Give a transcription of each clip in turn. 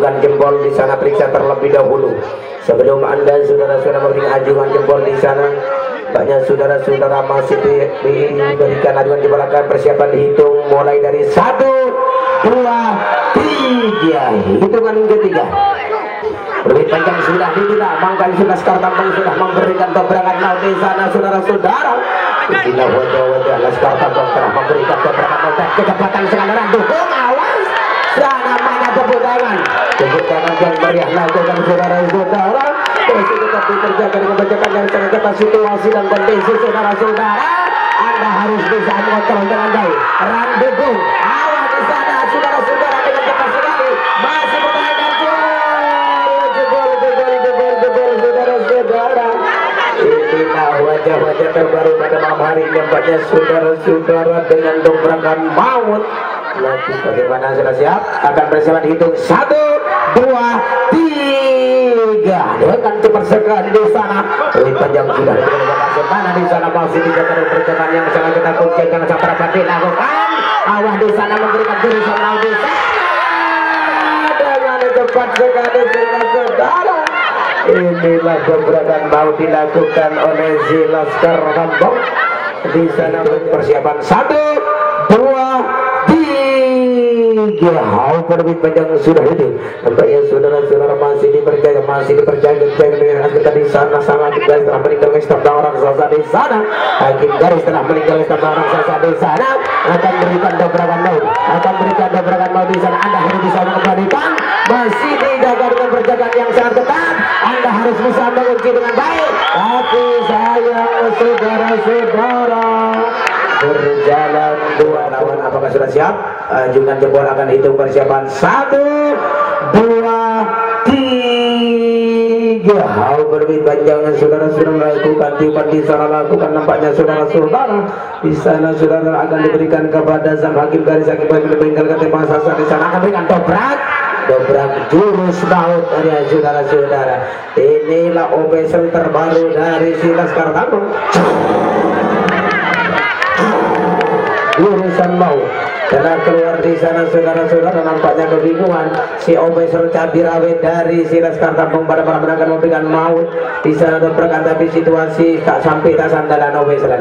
ajukan jempol di sana, periksa terlebih dahulu sebelum Anda saudara-saudara memberikan ajukan jempol di sana. Banyak saudara-saudara masih diberikan ajukan jempol. Akan persiapan dihitung mulai dari 1, 2, 3. Hitungan ketiga. Lebih panjang sudah dibina, Mangkai sudah Laskar Tambang sudah memberikan dobrakan laut di sana saudara-saudara. Bila wajah-wajah Laskar Tambang telah memberikan dobrakan laut dan kecepatan sekarang dukung awas. Namanya tepuk tangan yang meriah lakukan saudara-saudara. Terus tetap terjaga dengan penjagaan yang sangat ketat situasi dan kondisi saudara-saudara. Anda harus bisa mengontrol dengan baik. Dukung awas di sana saudara-saudara dengan cepat sekali. Masih bertahan jebol saudara-saudara. Inilah wajah-wajah terbaru pada malam hari ini nampaknya saudara-saudara dengan dobrakan maut. Lagi bagaimana, sudah siap? Akan persiapan dihitung 1, 2, 3. Dengan cepat sekali di sana. Lebih panjang sudah diberikan mana di sana masih dijaga perjalanan yang sangat kita kunci yang sangat rapat dilakukan. Awas di sana memberikan jurusan laut di sana. Dengan cepat sekali saudara. Inilah dobrakan mau dilakukan oleh si Laskar Tambang. Di sana persiapan 1, 2, 3. Lebih panjang sudah itu. Nampaknya saudara-saudara masih diperjaga dengan kita di sana. Sama kita telah meninggal setengah orang sasa di sana. Hakim garis telah meninggal setengah orang sasa di sana. Akan berikan dobrakan maut di sana. Anda harus bisa mengembalikan. Masih dijaga dengan perjagaan yang sangat ketat. Anda harus bisa mengunci dengan baik. Tapi sayang saudara-saudara, berjalan 2 lawan. Apakah sudah siap? Ajukan jempol akan hitung persiapan 1, 2, 3. Hal berbeda panjang saudara-saudara lakukan tiupan di sana lakukan nampaknya saudara-saudara di sana saudara akan diberikan kepada sang hakim garis hakim meninggalkan tempat sasa di sana akan berikan dobrak jurus maut dari saudara-saudara. Inilah operation terbaru dari si Laskar Tambang. Jurusan maut telah keluar di sana saudara-saudara. Nampaknya kebingungan si opeser cabai rawit dari si Laskar Tambang pada malam akan memberikan maut di sana dobrakan, tapi situasi tak sampai tak sandalan opeser.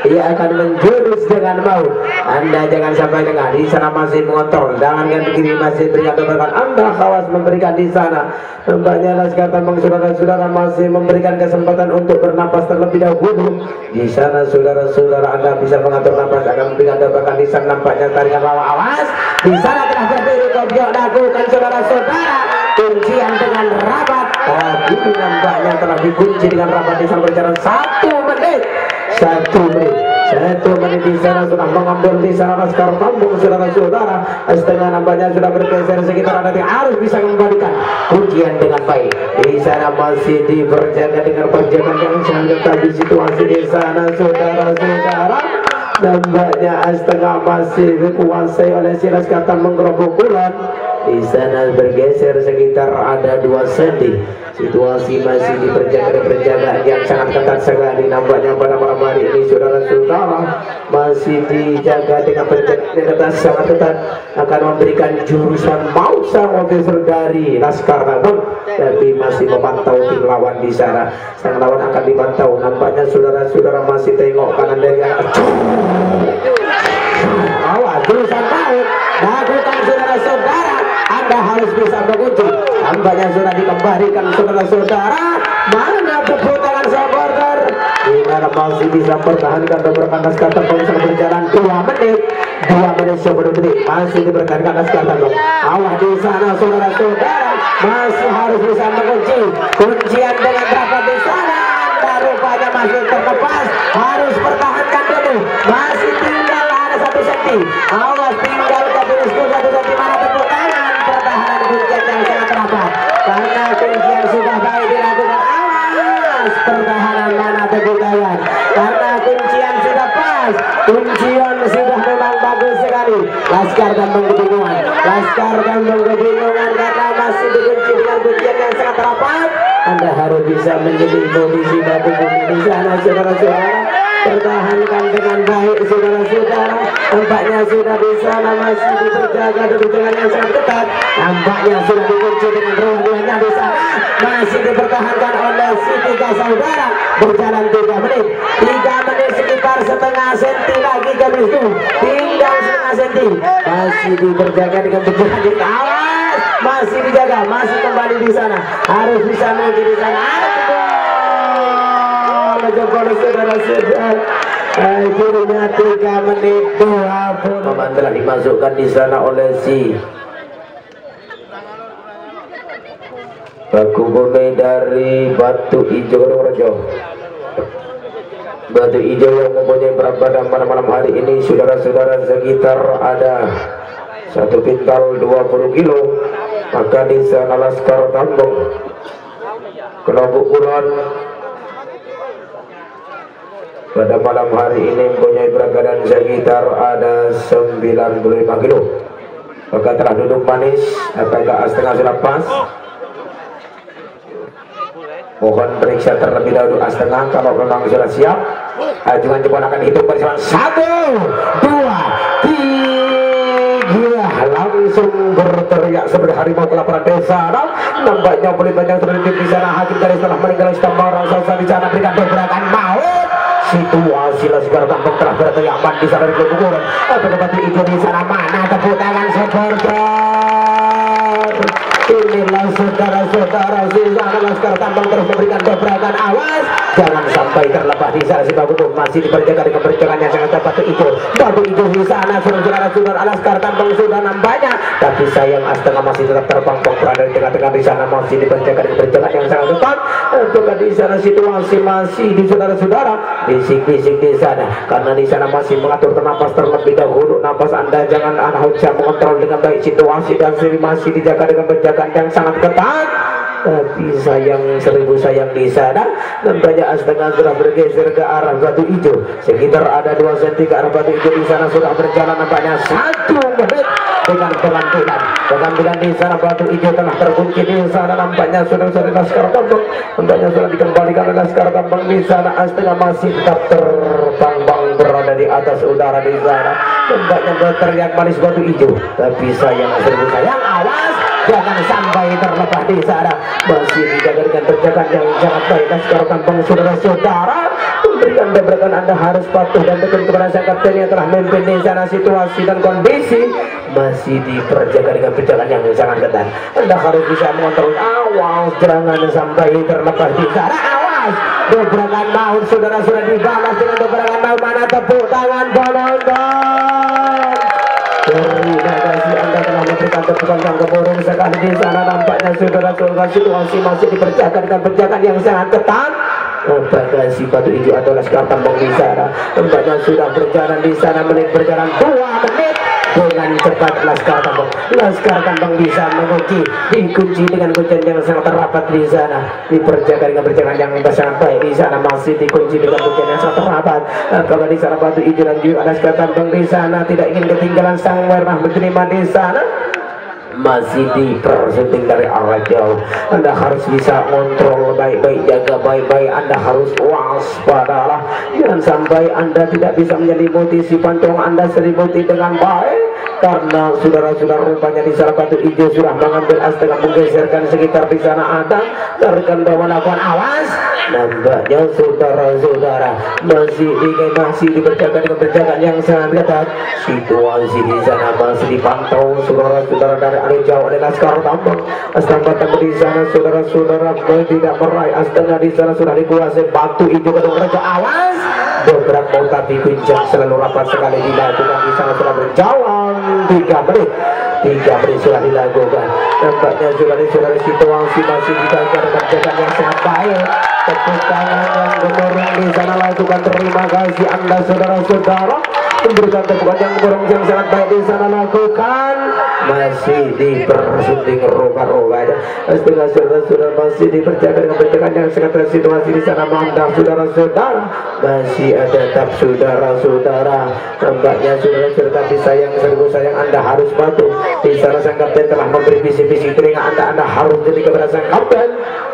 Ia akan menjurus dengan maut. Anda jangan sampai dengar di sana masih mengontrol. Jangan begini masih berikan dobrakan. Anda awas memberikan di sana. Nampaknya Laskar Tambang saudara-saudara masih memberikan kesempatan untuk bernapas terlebih dahulu. Di sana saudara-saudara Anda bisa mengatur napas akan memberikan dobrakan di sana. Nampaknya tarikan bawa awas di sana telah berdiri kopiok lakukan saudara-saudara kuncian dengan rapat. Tapi nampaknya telah dikunci dengan rapat di sana berjalan 1 menit. 1 menit di sana sudah mengambil di sana Laskar Tambang saudara-saudara. Setengah nampaknya sudah bergeser sekitar ada yang harus bisa mengembalikan kuncian dengan baik. Di sana masih diperjaga dengan perjagaan yang sangat ketat di situasi di sana saudara-saudara. Nampaknya setengah masih dikuasai oleh si Laskar Tambang Gerobok Kulon. Di sana bergeser sekitar ada 2 cm. Situasi masih diperjaga yang sangat ketat sekali. Nampaknya pada malam hari ini saudara-saudara masih dijaga dengan penjagaan yang ketat sangat ketat. Akan memberikan jurusan maut sang officer dari Laskar Tambang, tapi masih memantau tim lawan di sana. Sang lawan akan dipantau. Nampaknya saudara-saudara masih tengok kanan dari awas jurusan maut lakukan saudara-saudara. Anda harus bisa mengunci. Nampaknya sudah dikembalikan saudara-saudara. Mana tepuk tangan supporter? Dimana masih bisa pertahankan dobrakan Laskar Tambang sampai berjalan 2 menit. 2 menit 10 detik masih dipertahankan Laskar Tambang. Awas di sana saudara-saudara masih harus bisa mengunci. Kuncian dengan rapat di sana. Anda rupanya masih terlepas. Harus pertahankan dulu. Masih tinggal ada 1 cm. Awas tinggal ke finish 1 cm. Mana tepuk tangan? Pertahanan kuncian yang sangat rapat. Karena kuncian sudah baik dilakukan. Awas pertahanan mana tepuk tangan? Karena kuncian sudah pas. Kuncian sudah memang bagus sekali. Laskar Tambang kebingungan. Laskar Tambang kebingungan karena masih dikunci dengan kuncian yang sangat rapat. Anda harus bisa menjadi posisi baku di sana saudara-saudara. pertahankan dengan baik saudara-saudara. Nampaknya sudah di sana masih diperjaga dengan yang sangat ketat. Nampaknya sudah dikunci dengan ruang-ruangnya di sana masih dipertahankan oleh si tiga saudara. Berjalan 3 menit, 3 menit sekitar setengah senti lagi garis itu, tinggal setengah senti, masih diperjaga dengan berjalan di awas, masih dijaga, masih kembali di sana, harus bisa menuju di sana. Saudara-saudara, akhirnya 3 menit 20 pemain telah dimasukkan di sana oleh si Baku Bome dari Batu Ijo Kedungrejo. Batu Ijo yang mempunyai berat badan pada malam hari ini saudara-saudara sekitar ada 1 pintal 20 kilo. Maka di sana Laskar Tambong kelompok Kulon pada malam hari ini mempunyai berat badan sekitar ada 95 kilo. Maka telah duduk manis. Apakah setengah sudah pas? Mohon periksa terlebih dahulu setengah. Kalau memang sudah siap, ajukan jempol akan hitung bersama 1, 2, 3. Langsung berteriak seperti harimau kelaparan desa. Nampaknya boleh banyak terlibat di sana. Hakim garis telah meninggal istimewa raksasa di sana berikan dobrakan maut. Situasi Laskar Tambong telah berteriak di sana di kuburan. Apakah Batu Ijo di sana mana tepuk tangan supporter? Inilah saudara-saudara di sana Laskar Tambong terus memberikan dobrakan, awas jangan sampai terlepas di sana. Si Baku masih diperjaga dengan perjagaan yang sangat tepat. Batu Ijo di sana saudara-saudara Laskar Tambong sudah nampaknya, tapi sayang setengah masih tetap terpampang berada di tengah-tengah di sana, masih diperjaga dengan perjagaan yang sangat tepat. Apakah di sana situasi masih di saudara-saudara bisik-bisik di sana, karena di sana masih mengatur napas terlebih dahulu. Napas Anda jangan bisa mengontrol dengan baik situasi dan masih dijaga dengan penjagaan yang sangat ketat. Tapi sayang, 1000 sayang di sana. Nampaknya setengah sudah bergeser ke arah Batu Ijo, sekitar ada 2 cm ke arah Batu Ijo. Di sana sudah berjalan nampaknya 1 menit dengan penampilan di sana. Batu Ijo telah terkunci di sana. Nampaknya sudah Laskar Tambong, nampaknya sudah dikembalikan oleh Laskar Tambong di sana. Setengah masih tetap terbang berada di atas udara di sana. Nampaknya berteriak manis Batu Ijo, tapi sayang, 1000 sayang, awas jangan sampai terlepas di sana. Masih dijaga dengan penjagaan yang sangat baik Laskar Tambong saudara-saudara. Memberikan dobrakan, Anda harus patuh dan tekun kepada sang kapten yang telah memimpin di sana. Situasi dan kondisi masih diperjaga dengan penjagaan yang sangat ketat. Anda harus bisa mengontrol, awas jangan sampai terlepas di sana. Awas, dobrakan maut saudara-saudara dibalas dengan dobrakan maut. Mana tepuk tangan penonton? Terima kasih, Anda telah memberikan tepukan yang gemuruh sekali di sana. Nampaknya saudara-saudara situasi masih diperjaga dengan penjagaan yang sangat ketat. Apakah si Batu Ijo atau Laskar Tambong di sana? Nampaknya sudah berjalan di sana, menit berjalan 2 menit dengan cepat. Laskar Tambong bisa dikunci dengan kuncian yang sangat rapat di sana, diperjaga dengan perjalanan yang sangat baik di sana, masih dikunci dengan kuncian yang sangat rapat. Kalau di sana Batu Ijo dan juga Laskar Tambong di sana tidak ingin ketinggalan sang merah menerima di sana. Masih dipersunting dari arah jauh. Anda harus bisa kontrol baik-baik, jaga baik-baik. Anda harus waspadalah, jangan sampai Anda tidak bisa menyelimuti si pancong Anda, selimuti dengan baik. Karena saudara-saudara rupanya di sana Batu Ijo sudah mengambil setengah, menggeserkan sekitar di sana ada rekan bahwa melakukan, awas. Nampaknya saudara-saudara masih diperjaga dengan penjagaan yang sangat ketat. Situasi di sana masih dipantau saudara-saudara dari arah jauh oleh Laskar Tambong. Tambong di sana saudara-saudara tidak meraih setengah. Di sana sudah dikuasai Batu Ijo Kedungrejo, awas. Dobrak mau tapi pincang selalu rapat sekali dilakukan. Di sana sudah berjalan 3 menit sudah dilakukan. Nampaknya saudara-saudara situasi masih dijaga dengan penjagaan yang sangat baik. Tepuk tangan yang gemuruh di sana lakukan. Terima kasih Anda saudara-saudara memberikan tepukan yang gemuruh yang sangat baik di sana lakukan. Masih dipersunting roga-roga. Setengah saudara-saudara masih diperjaga dengan penjagaan yang sangat baik. Situasi di sana mantap saudara-saudara, masih ada tetap saudara-saudara. Nampaknya saudara-saudara, tapi sayang, 1000 sayang, Anda harus patuh. Di sana sang kapten telah memberi bisik-bisik telinga Anda harus jadi kepada sang kapten.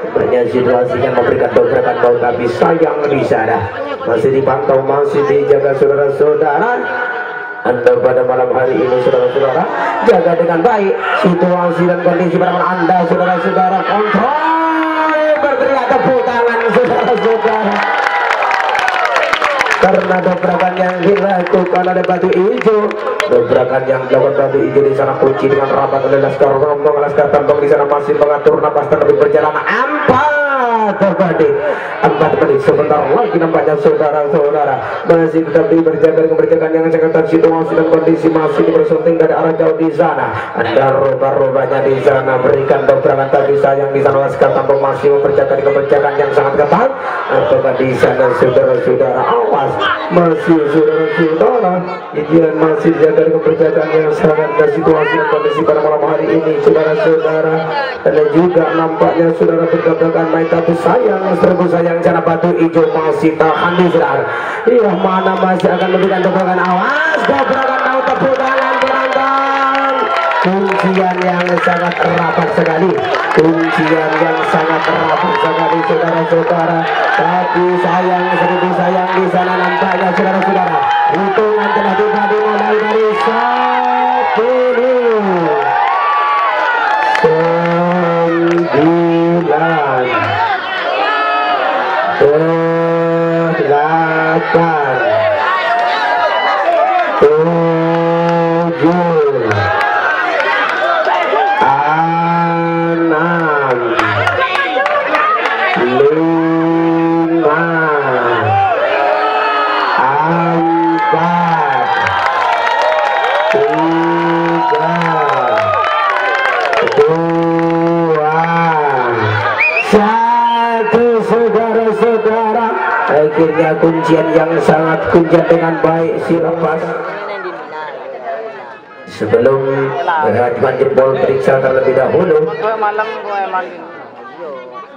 Banyak situasi yang memberikan dobrakan maut, tapi sayang di sana masih dipantau, masih dijaga saudara-saudara. Anda pada malam hari ini saudara-saudara jaga dengan baik situasi dan kondisi pada malam Anda saudara-saudara, kontrol berteriak tepuk tangan saudara-saudara, karena dobrakan yang dilakukan oleh batu hijau, dobrakan yang dilakukan batu hijau di sana kunci dengan rapat oleh laskar rombongan laskar tambang di sana masih mengatur napas dan berjalan 4 menit sebentar lagi nampaknya saudara-saudara masih tetap diberjaga dengan berjagaan yang sangat ketat, situasi dan kondisi masih dipersunting dari arah jauh di sana. Ada roba-robanya di sana, berikan dobrakan tapi sayang di sana laskar tambang masih memperjaga dengan berjagaan yang sangat ketat. Apakah di sana saudara-saudara, awas masih saudara-saudara Ijian masih dijaga dengan berjagaan yang sangat ketat, situasi dan kondisi pada malam hari ini saudara-saudara. Dan juga nampaknya saudara berdobrakan main tapi sayang serbu sayang sana batu hijau masih tahan di saudara. Iya mana masih akan memberikan dobrakan, awas dobrakan mau tepuk tangan penonton. Kuncian yang sangat rapat sekali, kuncian yang sangat rapat sekali saudara-saudara. Tapi sayang serbu sayang di sana nampaknya saudara-saudara. Hitungan telah tiba dimulai dari 1 saudara-saudara. Akhirnya kuncian yang sangat kuncian dengan baik si lepas. Sebelum berhadapan jempol periksa terlebih dahulu.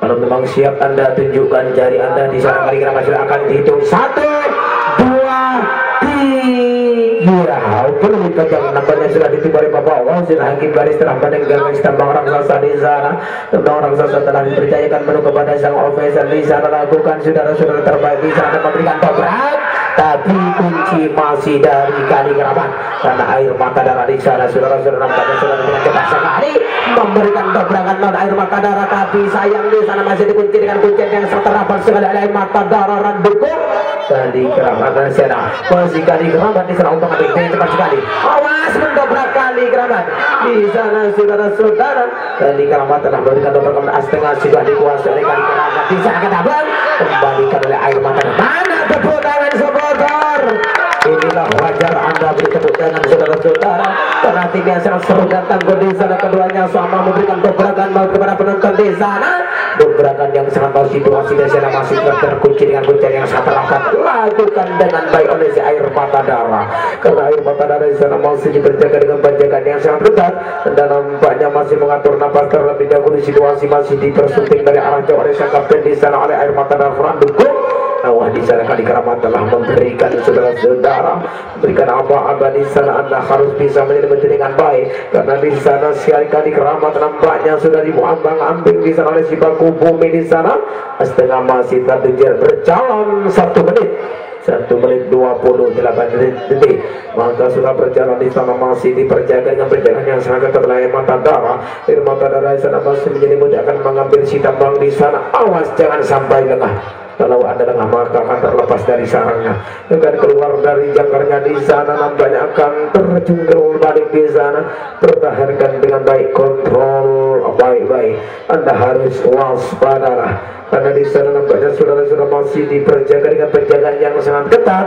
Kalau memang siap Anda tunjukkan jari Anda di sana, kali kira masih akan dihitung 1, 2, 3. Belum yang nampaknya sudah ditibari Bapak Wah, sudah hakim garis telah meninggalkan tambang raksasa di sana. Tambang raksasa telah dipercayakan menu kepada sang officer di sana, lakukan saudara-saudara terbaik di sana memberikan dobrak. Tapi kunci masih dari Kali Keramat, karena air mata darah di sana saudara-saudara nampaknya sudah dengan cepat sekali memberikan dobrakan non air mata darah. Tapi sayang di sana masih dikunci dengan kunci yang terrapat sekali air mata darah dan dukung Kali Keramat di sana. Masih Kali Keramat di sana untuk dengan cepat sekali. Awas mendobrak Kali Keramat di sana saudara-saudara. Kali Keramat telah memberikan dobrakan setengah sudah dikuasai oleh Kali Keramat di sana. Ketabang kembalikan oleh air mata darah. Mana tepuk tangan supporter? Inilah wajar Anda beri tepuk tangan saudara-saudara, karena tim yang sangat seru datang ke di sana. Keduanya sama memberikan dobrakan mau kepada penonton di sana. Dobrakan yang sangat bagus, situasi di sana masih terkunci dengan kunci yang sangat rapat. Lakukan dengan baik oleh si air mata darah, karena air mata darah di sana masih diberjaga dengan penjagaan yang sangat ketat. Dan nampaknya masih mengatur napas terlebih dahulu. Situasi masih dipersunting dari arah jauh oleh sang kapten di sana oleh air mata darah Frandukung. Wah di sana Kali Keramat telah memberikan saudara-saudara, berikan apa-apa di sana Anda harus bisa menjadi dengan baik, karena di sana sekali Kali Keramat nampaknya sudah diambang-ambing di sana oleh si Paku Bumi di sana. Setengah masih berjalan 1 menit. 1 menit 28 detik. Maka sudah berjalan di sana masih diperjaga dengan perjalanan yang sangat ketat oleh mata darah. Air mata darah di sana masih menjadi mudah akan mengambil si tambang di sana. Awas jangan sampai lengah. Kalau Anda lengah maka akan terlepas dari sarangnya, akan keluar dari jangkarnya di sana, nampaknya akan terjungkir balik di sana. Pertahankan dengan baik, kontrol baik-baik. Anda harus waspada, karena di sana nampaknya saudara-saudara masih diperjaga dengan penjagaan yang sangat ketat.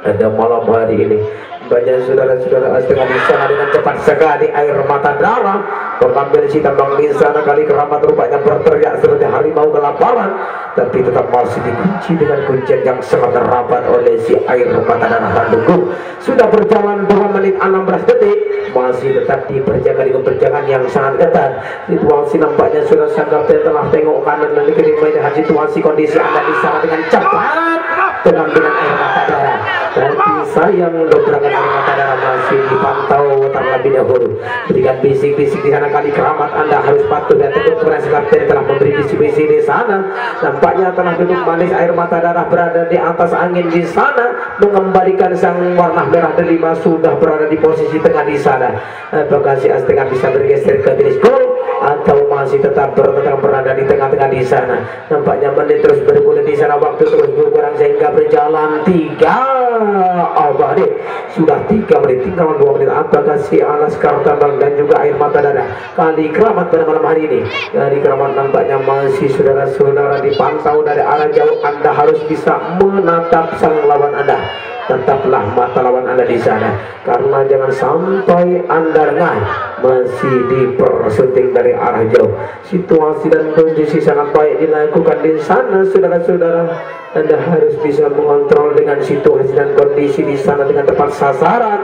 Pada malam hari ini banyak saudara-saudara setengah di sana dengan cepat sekali air mata darah mengambil si tambang di sana. Kali Keramat rupanya berteriak seperti harimau kelaparan, tapi tetap masih dikunci dengan kuncian yang sangat rapat oleh si air mata darah Bandung. Sudah berjalan 2 menit 16 detik, masih tetap diperjaga dengan perjagaan yang sangat ketat. Situasi nampaknya sudah sang kapten telah tengok kanan dan kiri melihat situasi kondisi Anda di sana dengan cepat dengan air mata darah. Tapi sayang dobrakan air mata darah masih dipantau terlebih dahulu. Berikan bisik-bisik di sana Kali Keramat, Anda harus patuh dan teguh, karena si kapten telah memberi bisik-bisik di sana. Nampaknya telah duduk manis, air mata darah berada di atas angin di sana, mengembalikan sang warna merah delima sudah berada di posisi tengah di sana. Apakah si Azteca bisa bergeser ke tiris gol atau masih tetap berada di tengah-tengah di sana? Nampaknya menit terus bergulir di sana, waktu terus berkurang sehingga berjalan 3 abadi. Sudah 3 menit, tinggal 2 menit. Apakah si Alas Kartambang dan juga air mata darah Kali Keramat pada malam hari ini? Kali Keramat nampaknya masih saudara-saudara dipantau dari arah jauh. Anda harus bisa menatap sang lawan Anda. Tetaplah mata lawan Anda di sana, karena jangan sampai Anda lengah. Masih dipersunting dari arah jauh. Situasi dan kondisi sangat baik dilakukan di sana, saudara-saudara. Anda harus bisa mengontrol dengan situasi dan kondisi di sana dengan tepat sasaran.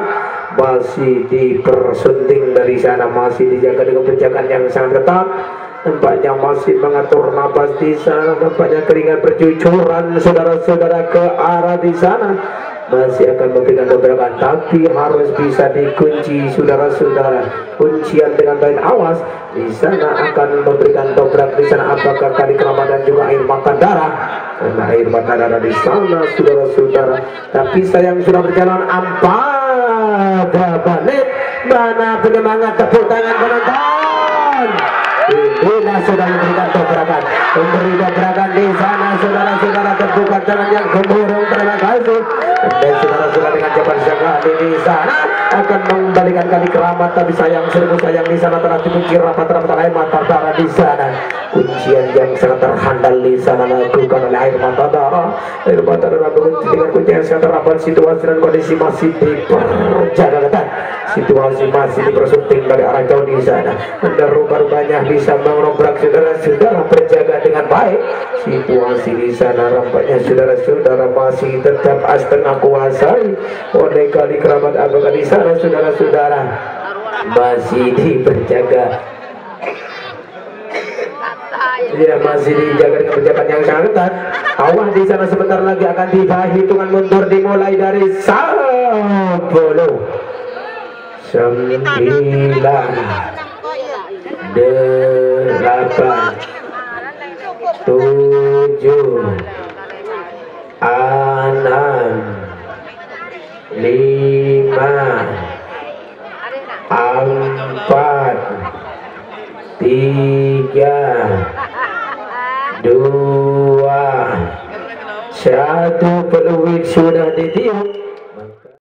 Masih dipersunting dari sana, masih dijaga dengan penjagaan yang sangat ketat. Nampaknya masih mengatur napas di sana. Nampaknya keringat bercucuran, saudara-saudara, ke arah di sana. Masih akan memberikan dobrakan, tapi harus bisa dikunci, saudara-saudara. Kuncian dengan baik, awas di sana akan memberikan dobrak di sana. Apakah Kali Keramat dan juga air mata darah? Karena air mata darah di sana, saudara-saudara. Tapi sayang sudah berjalan 4 menit. Mana penyemangat, tepuk tangan penonton. Inilah sudah memberikan dobrakan, memberi dobrakan di sana, saudara-saudara. Terbuka tangan yang gemuruh, terima kasih. Dan saudara-saudara dengan cepat sekali di sana akan mengembalikan Kali Keramat, tapi sayang, seribu sayang di sana telah dikunci rapat-rapat air mata darah di sana. Kuncian yang sangat terhandal di sana lakukan oleh air mata darah. Air mata darah berkunci dengan kunci yang sangat rapat. Situasi dan kondisi masih diperjaga ketat. Situasi masih dipersunting dari arah jauh di sana. Anda rupanya bisa mengobrak, saudara-saudara, berjaga dengan baik. Situasi di sana nampaknya saudara-saudara masih tetap setengah kuasai oleh Kali Keramat. Apakah di sana, saudara-saudara, masih diperjaga? Ya, masih dijaga dengan penjagaan yang sangat ketat. Awas di sana sebentar lagi akan tiba. Hitungan mundur dimulai dari 10, 9, 8, 7, 6, 5, 4, 3, 2, 1. Peluit sudah ditiup.